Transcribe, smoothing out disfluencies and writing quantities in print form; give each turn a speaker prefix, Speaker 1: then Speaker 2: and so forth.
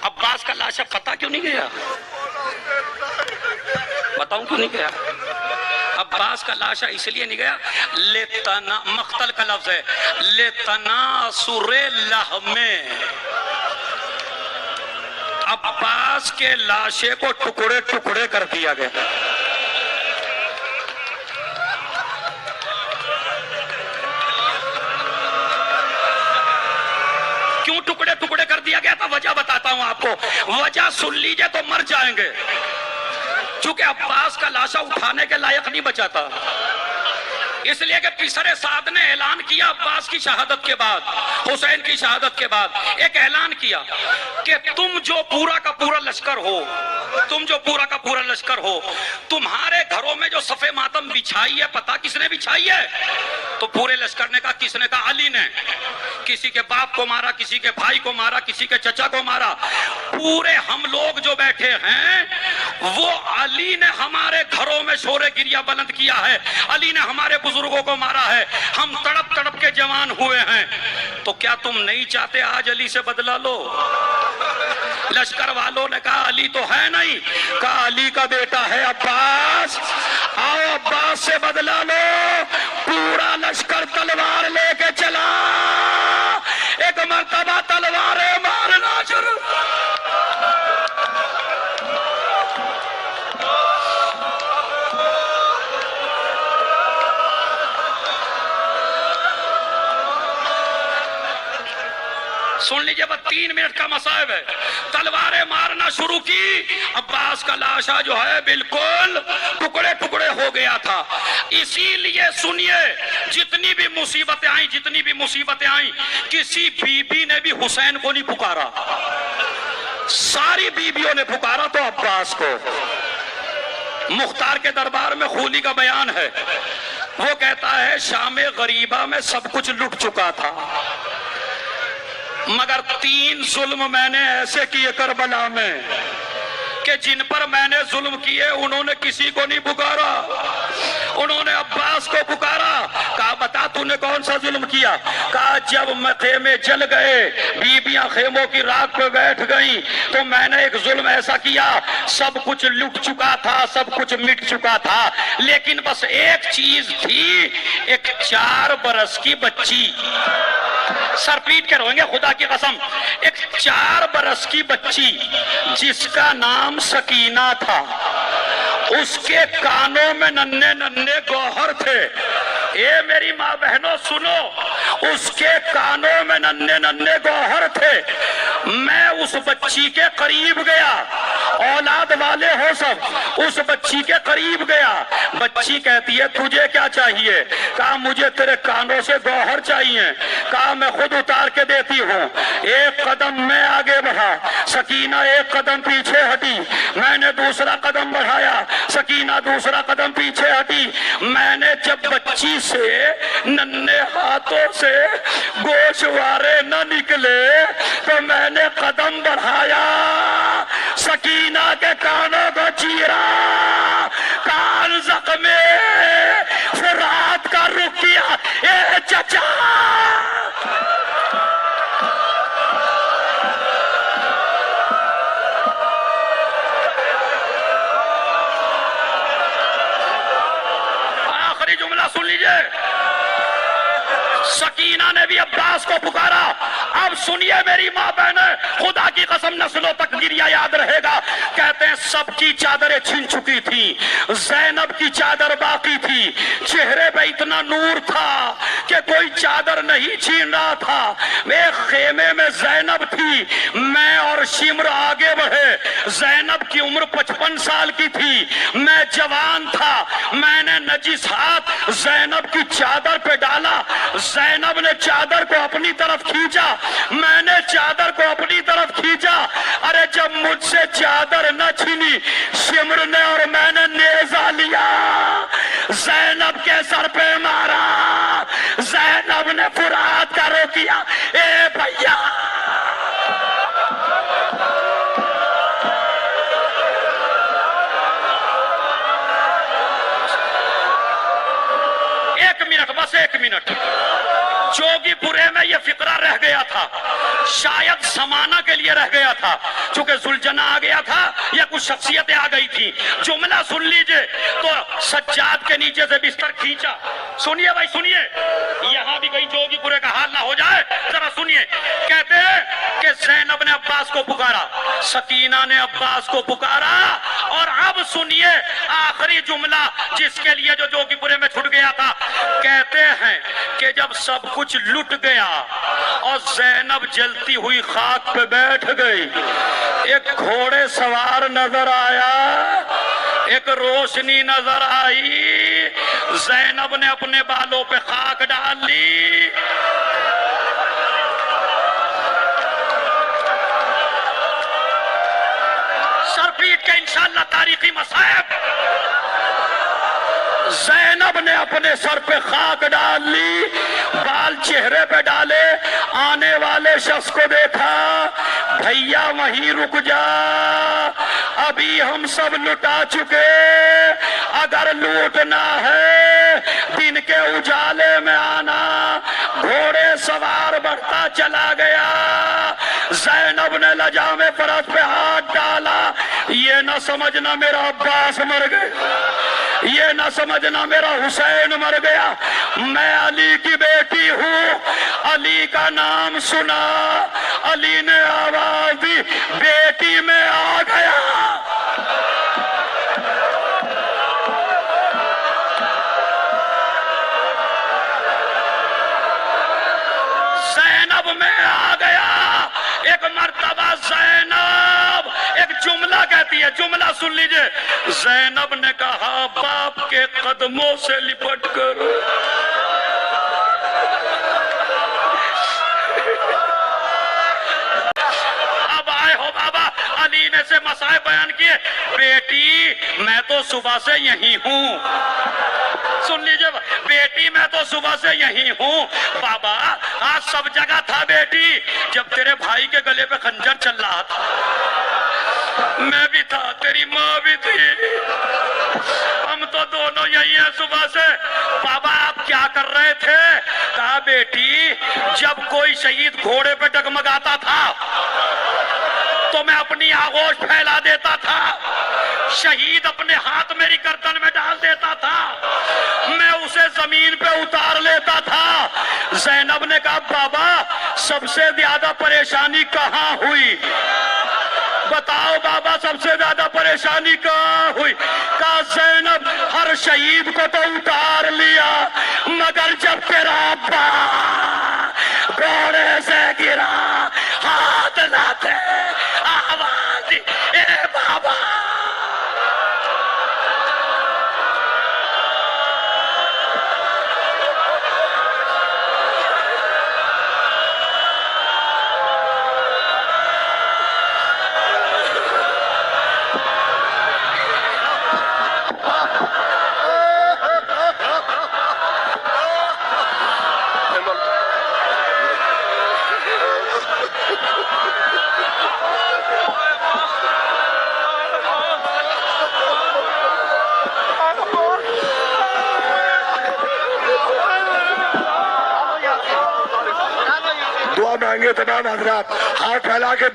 Speaker 1: عباس کا لاشا فتح کیوں نہیں گیا؟ بتاؤں کیوں نہیں گیا؟ عباس کا لاشا اس لیے نہیں گیا، مقتل کا لفظ ہے لِتَنَاسُرِ لَحْمِ، عباس کے لاشے کو ٹکڑے ٹکڑے کر دیا گیا۔ کیوں ٹکڑے ٹکڑے کر دیا گیا تھا؟ وجہ بتاتا ہوں آپ کو، وجہ سن لیجئے تو مر جائیں گے۔ چونکہ عباس کا لاشا اٹھانے کے لائق نہیں بچا تھا، اس لیے کہ پسر سعد نے اعلان کیا عباس کی شہادت کے بعد، حسین کی شہادت کے بعد ایک اعلان کیا کہ تم جو پورا کا پورا لشکر ہو، تم جو پورا کا پورا لشکر ہو، تمہارے گھروں میں جو صف ماتم بچھائی ہے، پتہ کس نے بچھائی ہے؟ تو پورے لشکر نے کہا، کس نے کہا؟ علی نے۔ کسی کے باپ کو مارا، کسی کے بھائی کو مارا، کسی کے چچا کو مارا۔ پورے ہم لوگ جو بیٹھے ہیں وہ علی نے ہمارے گھروں میں شور گریہ بلند کیا ہے، علی نے ہمارے بزرگوں کو مارا ہے، ہم تڑپ تڑپ کے جوان ہوئے ہیں۔ تو کیا تم نہیں چاہتے آج علی سے بدلہ لو؟ لشکر والوں نے کہا علی تو ہے نہیں، کہا علی کا بیٹا ہے عباس، آؤ عباس سے بدلہ لو۔ پورا لشکر تلوار لے کے چلا، ایک مرتبہ تلواریں مارنا شروع۔ سن لیجئے، بس 3 منٹ کا مصائب ہے۔ تلواریں مارنا شروع کی، عباس کا لاشا جو ہے بالکل ٹکڑے ٹکڑے ہو گیا تھا۔ اسی لیے سنیے، جتنی بھی مصیبتیں آئیں، کسی بی بی نے بھی حسین کو نہیں پکارا، ساری بیویوں نے پکارا تو عباس کو۔ مختار کے دربار میں خولی کا بیان ہے، وہ کہتا ہے شام غریبہ میں سب کچھ لٹ چکا تھا، مگر 3 ظلم میں نے ایسے کیے کربلا میں کہ جن پر میں نے ظلم کیے انہوں نے کسی کو نہیں پکارا، انہوں نے عباس کو پکارا۔ کہا بتا تو نے کون سا ظلم کیا؟ کہا جب خیمے جل گئے، بیبیاں خیموں کی راکھ پہ بیٹھ گئیں، تو میں نے ایک ظلم ایسا کیا، سب کچھ لٹ چکا تھا، سب کچھ مٹ چکا تھا، لیکن بس ایک چیز تھی، ایک 4 برس کی بچی، سر پیٹ کے روئیں گے خدا کی قسم، ایک 4 برس کی بچی جس کا نام سکینہ تھا، اس کے کانوں میں ننھے ننھے گوہر تھے۔ اے میری ماں بہنوں سنو، اس کے کانوں میں ننھے ننھے گوہر تھے۔ میں اس بچی کے قریب گیا، اولاد والے ہو سب، اس بچی کے قریب گیا۔ بچی کہتی ہے تجھے کیا چاہیے؟ کہا مجھے تیرے کانوں سے گوہر چاہیے۔ کہا میں خود اتار کے دیتی ہوں۔ ایک قدم میں آگے بڑھا، سکینہ ایک قدم پیچھے ہٹی، میں نے دوسرا قدم بڑھایا، سکینہ دوسرا قدم پیچھے ہٹی۔ میں نے جب بچی سے ننھے ہاتھوں سے گوشوارے نہ نکلے تو میں نے قدم بڑھایا، سکینہ کے کانوں کو چیرا، کان زخمے فرات کا رخ کیا۔ اے چچا آخری جملہ سن لیجئے، سکینہ نے بھی عباس کو پکارا۔ اب سنیے میری ماں بہنیں، خدا کی قسم نسلوں تک گریہ یاد رہے گا۔ کہتے ہیں سب کی چادریں چھن چکی تھی، زینب کی چادر باقی تھی، چہرے پہ اتنا نور تھا کہ کوئی چادر نہیں چھین رہا تھا۔ ایک خیمے میں زینب تھی، میں اور شمر آگے بڑھے۔ زینب کی عمر 55 سال کی تھی، میں جوان تھا۔ میں نے نجس ہاتھ زینب کی چادر پہ ڈالا، زینب نے چادر کو اپنی طرف کھینچا، میں نے چادر کو اپنی طرف کھینچا۔ ارے جب مجھ سے چادر نہ چھینی، شمر نے اور میں نے نیزہ لیا، زینب کے سر پہ مارا، زینب نے فرات کا رو کیا۔ اے بھیا ایک منٹ، بس ایک منٹ۔ جوگی پورے میں یہ فقرہ رہ گیا تھا، شاید زمانہ کے لیے رہ گیا تھا، چونکہ ذوالجناح آ گیا تھا یا کچھ شخصیتیں آ گئی تھی. جملہ سن لیجئے. تو سجاد کے نیچے سے بستر کھینچا. سنیے بھائی سنیے، یہاں بھی کہیں جوگی پورے کا حال نہ ہو جائے، ذرا سنیے. کہتے ہیں کہ زینب نے عباس کو پکارا، سکینہ نے عباس کو پکارا، اور اب سنیے آخری جملہ جس کے لیے جو جوگی پورے میں چھٹ گیا تھا. کہتے ہیں کہ جب سب کچھ لٹ گیا اور زینب جلتی ہوئی خاک پہ بیٹھ گئی، ایک گھوڑے سوار نظر آیا، ایک روشنی نظر آئی، زینب نے اپنے بالوں پہ خاک ڈال لی. سر پیٹ کے انشاءاللہ تاریخی مصائب. زینب نے اپنے سر پہ خاک ڈال لی، بال چہرے پہ ڈالے، آنے والے شخص کو دیکھا، بھیا وہیں رک جا، ابھی ہم سب لٹا چکے، اگر لوٹنا ہے دن کے اجالے میں آنا. گھوڑے سوار بڑھتا چلا گیا. زینب نے لجام فرس پہ ہاتھ ڈالا. یہ نہ سمجھنا میرا عباس مر گئے، یہ نہ سمجھنا میرا حسین مر گیا، میں علی کی بیٹی ہوں. علی کا نام سنا، علی نے آواز دی، بیٹی میں آ گیا. زینب میں آ گیا. ایک مرتبہ زینب ایک جملہ کہتی ہے، جملہ سن لیجئے. زینب نے کہا باپ کے قدموں سے لپٹ کر اب آئے ہو بابا. علی نے سے مسائل بیان کیے. بیٹی میں تو صبح سے یہی ہوں. سن لیجئے بیٹی میں تو صبح سے یہی ہوں. بابا آج سب جگہ تھا بیٹی، جب تیرے بھائی کے گلے پہ خنجر چل رہا تھا میں بھی تھا، تیری ماں بھی تھی، ہم تو دونوں یہی ہیں صبح سے. بابا آپ کیا کر رہے تھے؟ کہا بیٹی جب کوئی شہید گھوڑے پہ ڈگمگاتا تھا تو میں اپنی آغوش پھیلا دیتا تھا، شہید اپنے ہاتھ میری گردن میں ڈال دیتا تھا، میں اسے زمین پہ اتار لیتا تھا. زینب نے کہا بابا سب سے زیادہ پریشانی کہاں ہوئی؟ بتاؤ بابا سب سے زیادہ پریشانی کہاں ہوئی؟ کہا زینب ہر شہید کو تو اتار لیا، مگر جب تیرا ابا گھوڑے سے گرا ہاتھ لاتے آواز دی اے بابا.
Speaker 2: دعا مانگے تمام حضرات، ہاتھ پھیلا کے